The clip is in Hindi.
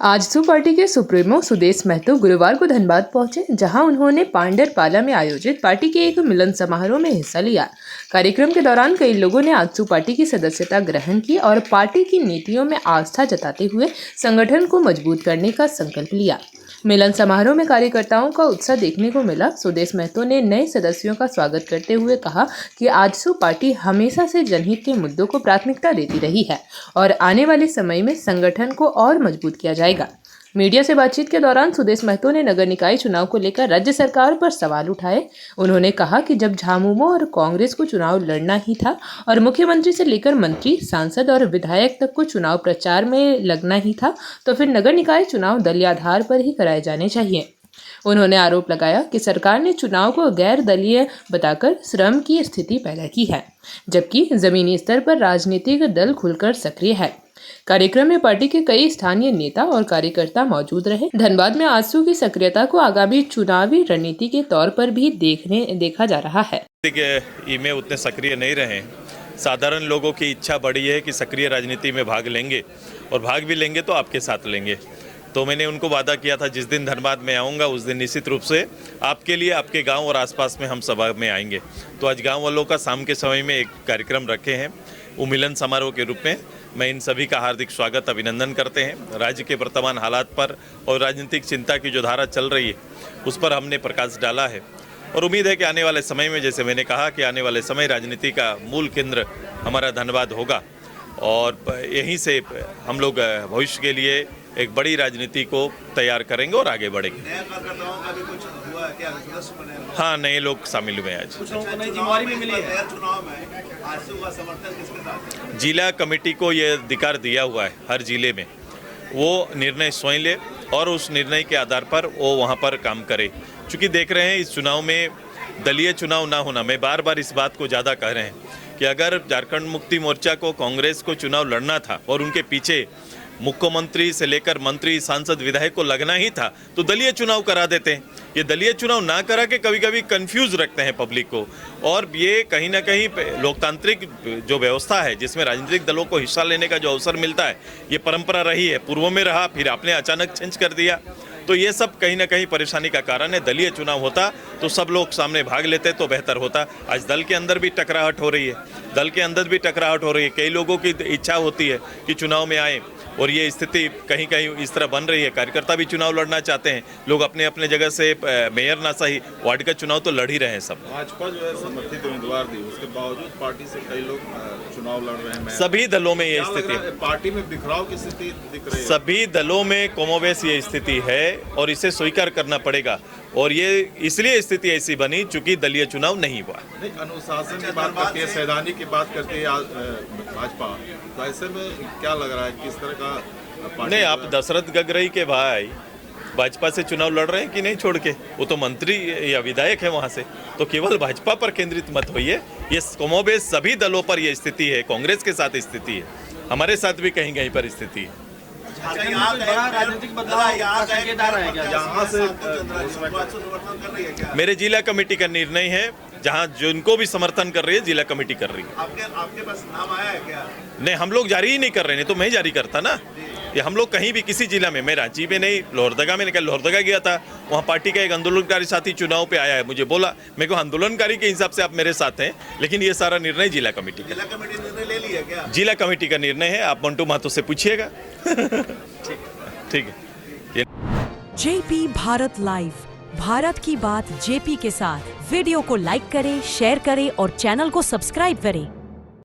आजसू पार्टी के सुप्रीमो सुदेश महतो गुरुवार को धनबाद पहुंचे, जहां उन्होंने पांडरपाला में आयोजित पार्टी के एक मिलन समारोह में हिस्सा लिया। कार्यक्रम के दौरान कई लोगों ने आजसू पार्टी की सदस्यता ग्रहण की और पार्टी की नीतियों में आस्था जताते हुए संगठन को मजबूत करने का संकल्प लिया। मिलन समारोह में कार्यकर्ताओं का उत्साह देखने को मिला। सुदेश महतो ने नए सदस्यों का स्वागत करते हुए कहा कि आजसू पार्टी हमेशा से जनहित के मुद्दों को प्राथमिकता देती रही है और आने वाले समय में संगठन को और मजबूत किया जाएगा। मीडिया से बातचीत के दौरान सुदेश महतो ने नगर निकाय चुनाव को लेकर राज्य सरकार पर सवाल उठाए। उन्होंने कहा कि जब झामुमो और कांग्रेस को चुनाव लड़ना ही था और मुख्यमंत्री से लेकर मंत्री, सांसद और विधायक तक को चुनाव प्रचार में लगना ही था, तो फिर नगर निकाय चुनाव दलीय आधार पर ही कराए जाने चाहिए। उन्होंने आरोप लगाया कि सरकार ने चुनाव को गैर दलीय बताकर श्रम की स्थिति पैदा की है, जबकि जमीनी स्तर पर राजनीतिक दल खुलकर सक्रिय है। कार्यक्रम में पार्टी के कई स्थानीय नेता और कार्यकर्ता मौजूद रहे। धनबाद में आजसू की सक्रियता को आगामी चुनावी रणनीति के तौर पर भी देखा जा रहा है। में उतने सक्रिय नहीं रहे। साधारण लोगों की इच्छा बड़ी है कि सक्रिय राजनीति में भाग लेंगे और भाग भी लेंगे तो आपके साथ लेंगे। तो मैंने उनको वादा किया था जिस दिन धनबाद में आऊँगा उस दिन निश्चित रूप से आपके लिए, आपके गांव और आसपास में हम सभा में आएंगे। तो आज गांव वालों का शाम के समय में एक कार्यक्रम रखे हैं, वो मिलन समारोह के रूप में। मैं इन सभी का हार्दिक स्वागत, अभिनंदन करते हैं। राज्य के वर्तमान हालात पर और राजनीतिक चिंता की जो धारा चल रही है उस पर हमने प्रकाश डाला है और उम्मीद है कि आने वाले समय में, जैसे मैंने कहा कि आने वाले समय राजनीति का मूल केंद्र हमारा धनबाद होगा और यहीं से हम लोग भविष्य के लिए एक बड़ी राजनीति को तैयार करेंगे और आगे बढ़ेंगे। हाँ, नए लोग शामिल हुए आज। जिला कमेटी को ये अधिकार दिया हुआ है हर जिले में, वो निर्णय स्वयं ले और उस निर्णय के आधार पर वो वहाँ पर काम करे। चूँकि देख रहे हैं इस चुनाव में दलीय चुनाव ना होना, मैं बार बार इस बात को ज़्यादा कह रहे हैं कि अगर झारखंड मुक्ति मोर्चा को, कांग्रेस को चुनाव लड़ना था और उनके पीछे मुख्यमंत्री से लेकर मंत्री, सांसद, विधायक को लगना ही था तो दलीय चुनाव करा देते हैं। ये दलीय चुनाव ना करा के कभी कभी कंफ्यूज रखते हैं पब्लिक को, और ये कहीं ना कहीं लोकतांत्रिक जो व्यवस्था है जिसमें राजनीतिक दलों को हिस्सा लेने का जो अवसर मिलता है, ये परंपरा रही है, पूर्व में रहा, फिर आपने अचानक चेंज कर दिया। तो ये सब कहीं ना कहीं परेशानी का कारण है। दलीय चुनाव होता तो सब लोग सामने भाग लेते तो बेहतर होता। आज दल के अंदर भी टकराहट हो रही है, कई लोगों की इच्छा होती है कि चुनाव में आए और ये स्थिति कहीं कहीं इस तरह बन रही है। कार्यकर्ता भी चुनाव लड़ना चाहते हैं, लोग अपने अपने जगह से मेयर ना सही वार्ड का चुनाव तो लड़ ही रहे हैं सब। भाजपा जो है समर्थित उम्मीदवार दी, उसके बावजूद पार्टी से कई लोग चुनाव लड़ रहे हैं। सभी दलों में ये स्थिति है, पार्टी में बिखराव की स्थिति दिख रही है। सभी दलों में कमोबेश ये स्थिति है और इसे स्वीकार करना पड़ेगा। और ये इसलिए स्थिति ऐसी बनी चूंकि दलीय चुनाव नहीं हुआ। अनुशासन की बात करके, सैद्धांतिक की बात करके भाजपा, तो ऐसे में क्या लग रहा है किस तरह का? नहीं, आप दशरथ गगरई के भाई भाजपा से चुनाव लड़ रहे हैं कि नहीं छोड़ के, वो तो मंत्री या विधायक है वहाँ से, तो केवल भाजपा पर केंद्रित मत होइए। ये कमोबेश सभी दलों पर ये स्थिति है, कांग्रेस के साथ स्थिति है, हमारे साथ भी कहीं कहीं पर स्थिति है। मेरे जिला कमेटी का निर्णय है, जहां जिनको भी समर्थन कर रही है जिला कमेटी कर रही है। आपके पास नाम आया है क्या? नहीं, हम लोग जारी ही नहीं कर रहे, नहीं तो मैं जारी करता ना। ये हम लोग कहीं भी किसी जिला में, मैं रांची में नहीं, लोहरदगा में निकल, लोहरदगा गया था, वहाँ पार्टी का एक आंदोलनकारी साथी चुनाव पे आया है, मुझे बोला, मेरे को आंदोलनकारी के हिसाब से आप मेरे साथ हैं, लेकिन ये सारा निर्णय जिला कमेटी का। जिला कमेटी निर्णय ले लिया क्या? जिला कमेटी का निर्णय है, आप मंटू महतो से पूछिएगा। ठीक है। जेपी भारत लाइव, भारत की बात जेपी के साथ। वीडियो को लाइक करें, शेयर करें और चैनल को सब्सक्राइब करें।